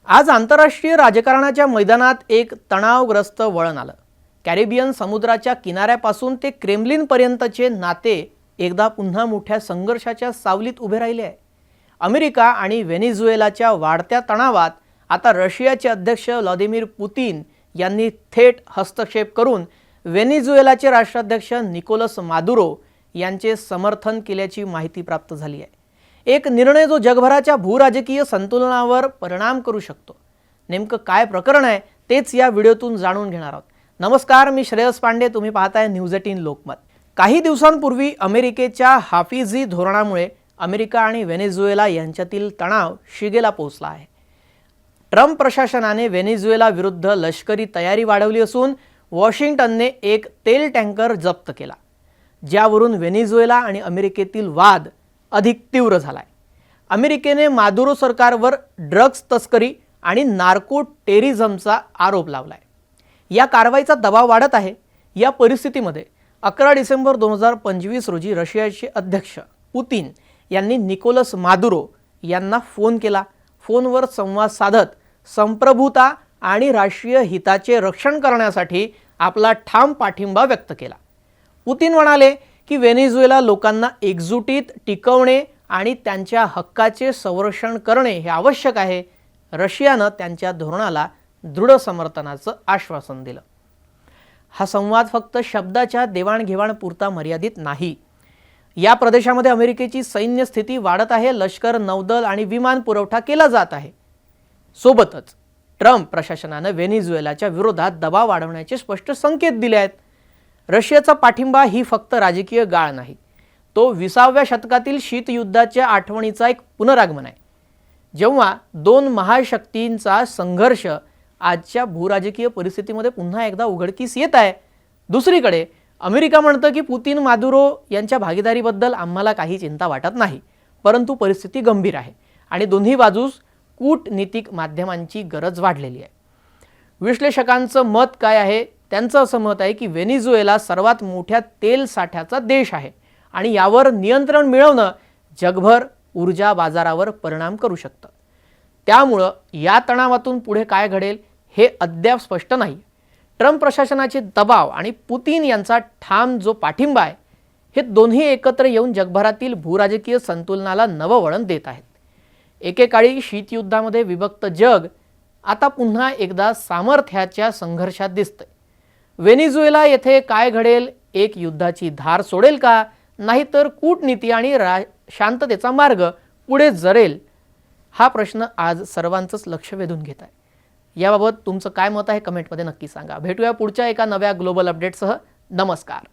आज आंतरराष्ट्रीय राजकारणाच्या मैदानात एक तणावग्रस्त वळण आलं। कॅरिबियन समुद्राच्या किनाऱ्यापासून ते क्रेमलिनपर्यंतचे नाते एकदा पुन्हा मोठ्या संघर्षाच्या सावलीत उभे राहिले आहे। अमेरिका आणि व्हेनेझुएलाच्या वाढत्या तणावात आता रशियाचे अध्यक्ष व्लादिमीर पुतिन यांनी थेट हस्तक्षेप करून व्हेनेझुएलाचे राष्ट्राध्यक्ष निकोलस मादुरो यांचे समर्थन केल्याची माहिती प्राप्त झाली आहे। एक निर्णय जो जगभराच्या भूराजकीय संतुलनावर परिणाम करू शकतो। नेमकं काय प्रकरण आहे तेच या व्हिडिओतून जाणून घेणार आहोत। नमस्कार, मी श्रेयस पांडे, तुम्ही पाहताय न्यूज 18 लोकमत। काही दिवसांपूर्वी अमेरिकेच्या हाफिजी धोरणामुळे अमेरिका आणि व्हेनेझुएला यांच्यातील तणाव शिगेला पोहोचला आहे। ट्रम्प प्रशासनाने व्हेनेझुएला विरुद्ध लष्करी तयारी वाढवली असून वॉशिंग्टनने एक तेल टँकर जप्त केला, ज्यावरून व्हेनेझुएला आणि अमेरिकेतील वाद अधिक तीव्र झालाय। अमेरिकेने मादुरो सरकारवर ड्रग्ज तस्करी आणि नार्को टेररिझमचा आरोप लावलाय। या कारवाईचा दबाव वाढत आहे। या परिस्थितीमध्ये 11 डिसेंबर 2025 रोजी रशियाचे अध्यक्ष पुतिन यांनी निकोलस मादुरो यांना फोन केला। फोनवर संवाद साधत संप्रभुता आणि राष्ट्रीय हिताचे रक्षण करण्यासाठी आपला ठाम पाठिंबा व्यक्त केला। पुतिन म्हणाले की व्हेनेझुएला लोकांना एकजुटीत टिकवणे आणि त्यांच्या हक्काचे संरक्षण करणे हे आवश्यक आहे। रशियाने त्यांच्या धोरणाला दृढ समर्थनाचं आश्वासन दिलं। हा संवाद फक्त शब्दाच्या देवाणघेवाणपुरता मर्यादित नाही। या प्रदेशामध्ये अमेरिकेची सैन्य स्थिती वाढत आहे, लष्कर, नौदल आणि विमान पुरवठा केला जात आहे। सोबतच ट्रम्प प्रशासनाने व्हेनेझुएलाच्या विरोधात दबाव वाढवण्याचे स्पष्ट संकेत दिले आहेत। रशियाचा पाठिंबा ही फक्त राजकीय गाळ नाही, तो 20व्या शतकातील शीतयुद्धाच्या आठवणीचा एक पुनरागमन आहे, जेव्हा दोन महाशक्तींचा संघर्ष आजच्या भूराजकीय परिस्थितीमध्ये पुन्हा एकदा उघडकीस येत आहे। दुसरीकडे अमेरिका म्हणतं की पुतिन मादुरो यांच्या भागीदारीबद्दल आम्हाला काही चिंता वाटत नाही, परंतु परिस्थिती गंभीर आहे आणि दोन्ही बाजूस कूटनीतिक माध्यमांची गरज वाढलेली आहे। विश्लेषकांचं मत काय आहे? त्यांचं असं मत आहे की व्हेनेझुएला सर्वात मोठ्या तेल साठ्याचा देश आहे आणि यावर नियंत्रण मिळवणं जगभर ऊर्जा बाजारावर परिणाम करू शकतं। त्यामुळे या तणावातून पुढे काय घडेल हे अद्याप स्पष्ट नाही। ट्रम्प प्रशासनाचे दबाव आणि पुतिन यांचा ठाम जो पाठिंबा आहे, हे दोन्ही एकत्र येऊन जगभरातील भूराजकीय संतुलनाला नवं वळण देत आहेत। एकेकाळी शीतयुद्धामध्ये विभक्त जग आता पुन्हा एकदा सामर्थ्याच्या संघर्षात दिसतंय। व्हेनेझुएला येथे काय घडेल? एक युद्धाची धार सोडेल का, नाहीतर कूटनीती आणि शांततेचा मार्ग पुढे जरेल? हा प्रश्न आज सर्वांचंच लक्ष वेधून घेत आहे। याबाबत तुमचं काय मत आहे कमेंटमध्ये नक्की सांगा। भेटूया पुढच्या एका नव्या ग्लोबल अपडेटसह। नमस्कार।